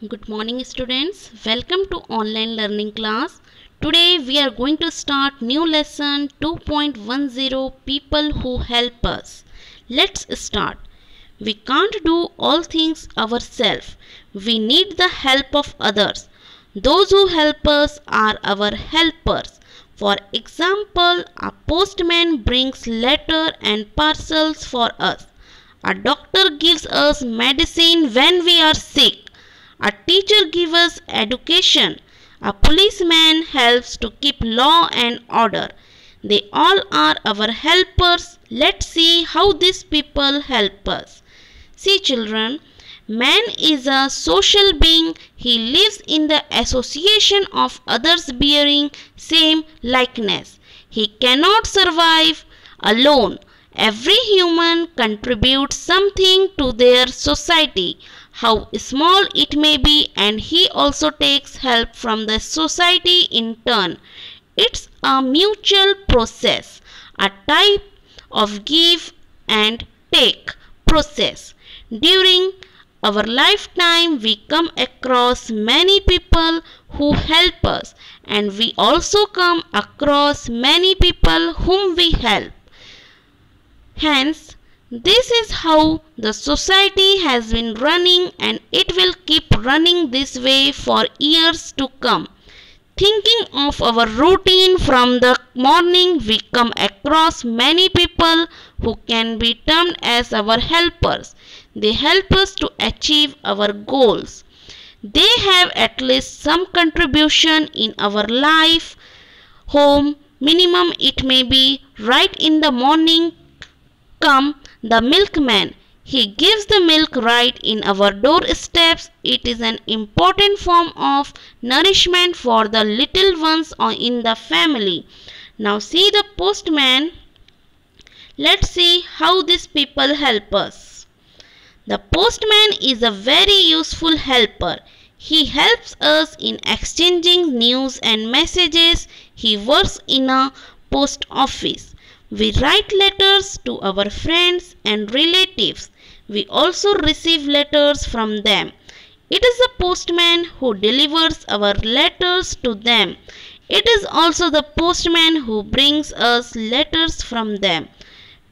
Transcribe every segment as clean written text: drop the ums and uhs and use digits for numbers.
Good morning students. Welcome to online learning class. Today we are going to start new lesson 2.10 People who help us. Let's start. We can't do all things ourselves. We need the help of others. Those who help us are our helpers. For example, a postman brings letter and parcels for us. A doctor gives us medicine when we are sick. A teacher gives us education. A policeman helps to keep law and order. They all are our helpers. Let's see how these people help us. See children, man is a social being. He lives in the association of others bearing same likeness. He cannot survive alone. Every human contributes something to their society, how small it may be, and he also takes help from the society in turn. It's a mutual process, a type of give and take process. During our lifetime, we come across many people who help us, and we also come across many people whom we help. Hence, this is how the society has been running, and it will keep running this way for years to come. Thinking of our routine from the morning, we come across many people who can be termed as our helpers. They help us to achieve our goals. They have at least some contribution in our life. Home, minimum it may be, right in the morning come the milkman. He gives the milk right in our doorsteps. It is an important form of nourishment for the little ones in the family. Now see the postman. Let's see how these people help us. The postman is a very useful helper. He helps us in exchanging news and messages. He works in a post office. We write letters to our friends and relatives. We also receive letters from them. It is the postman who delivers our letters to them. It is also the postman who brings us letters from them.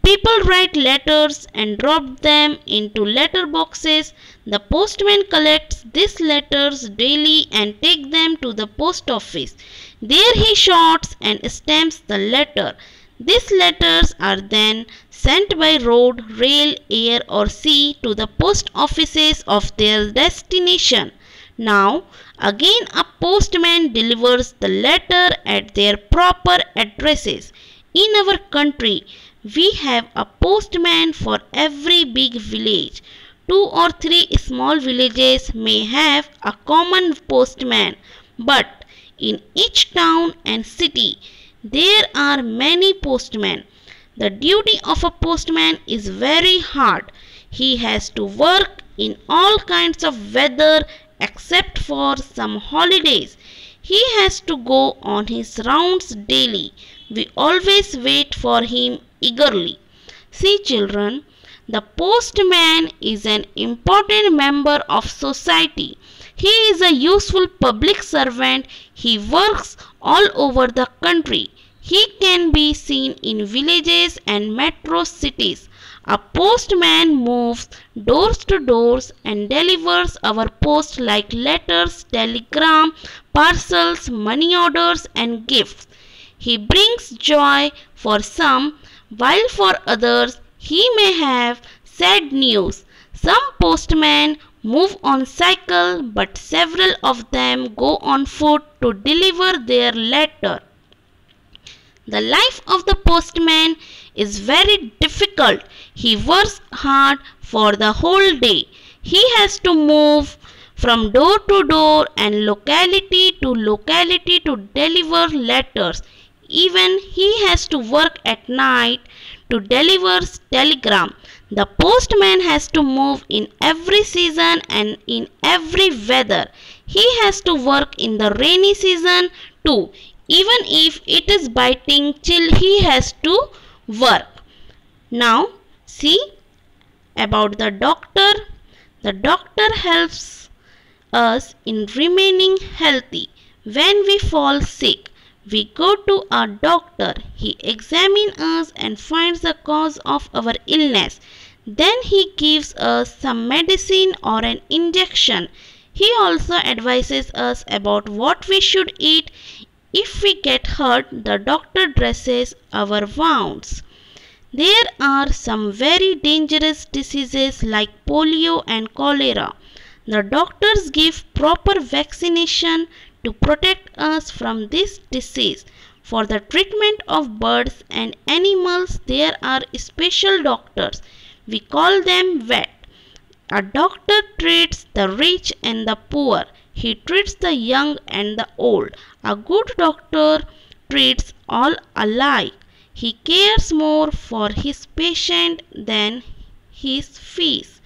People write letters and drop them into letter boxes. The postman collects these letters daily and takes them to the post office. There he sorts and stamps the letter. These letters are then sent by road, rail, air or sea to the post offices of their destination. Now, again a postman delivers the letter at their proper addresses. In our country, we have a postman for every big village. 2 or 3 small villages may have a common postman, but in each town and city, there are many postmen. The duty of a postman is very hard. He has to work in all kinds of weather except for some holidays. He has to go on his rounds daily. We always wait for him eagerly. See children, the postman is an important member of society. He is a useful public servant. He works all over the country. He can be seen in villages and metro cities. A postman moves doors to doors and delivers our post like letters, telegram, parcels, money orders and gifts. He brings joy for some, while for others he may have sad news. Some postmen move on cycle, but several of them go on foot to deliver their letter. The life of the postman is very difficult. He works hard for the whole day. He has to move from door to door and locality to deliver letters. Even he has to work at night to deliver telegram. The postman has to move in every season and in every weather. He has to work in the rainy season too. Even if it is biting chill, he has to work. Now see about the doctor. The doctor helps us in remaining healthy. When we fall sick, we go to our doctor. He examines us and finds the cause of our illness. Then he gives us some medicine or an injection. He also advises us about what we should eat. If we get hurt, the doctor dresses our wounds. There are some very dangerous diseases like polio and cholera. The doctors give proper vaccination to protect us from this disease. For the treatment of birds and animals, there are special doctors. We call them vet. A doctor treats the rich and the poor. He treats the young and the old. A good doctor treats all alike. He cares more for his patient than his fees.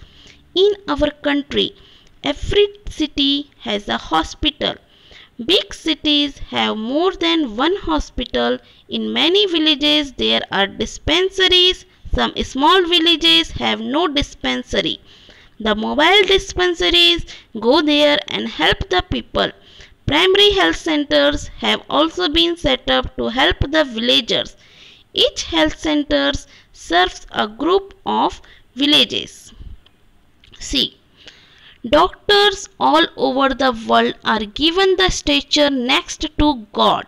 In our country, every city has a hospital. Big cities have more than one hospital. In many villages there are dispensaries. Some small villages have no dispensary. The mobile dispensaries go there and help the people. Primary health centers have also been set up to help the villagers. Each health center serves a group of villages. See, doctors all over the world are given the stature next to God.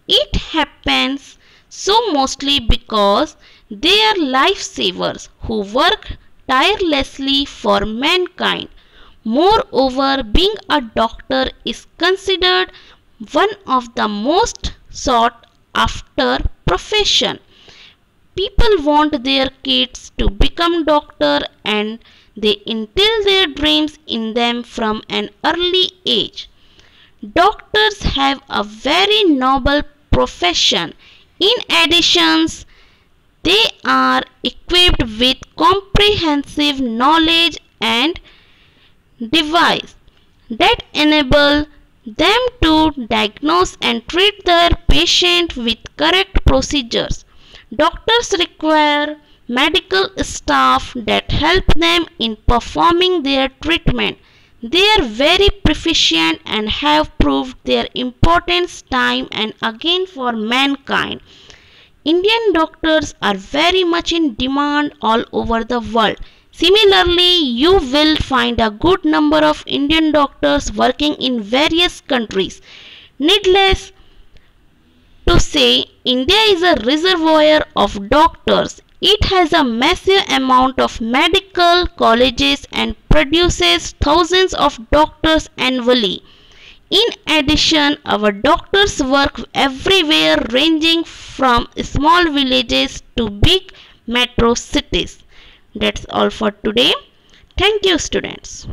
It happens so mostly because they are lifesavers who work tirelessly for mankind. Moreover, being a doctor is considered one of the most sought after profession. People want their kids to become doctor and they instill their dreams in them from an early age. Doctors have a very noble profession. In addition, they are equipped with comprehensive knowledge and device that enable them to diagnose and treat their patient with correct procedures. Doctors require medical staff that help them in performing their treatment. They are very proficient and have proved their importance time and again for mankind. Indian doctors are very much in demand all over the world. Similarly, you will find a good number of Indian doctors working in various countries. Needless to say, India is a reservoir of doctors. It has a massive amount of medical colleges and produces thousands of doctors annually. In addition, our doctors work everywhere ranging from small villages to big metro cities. That's all for today. Thank you, students.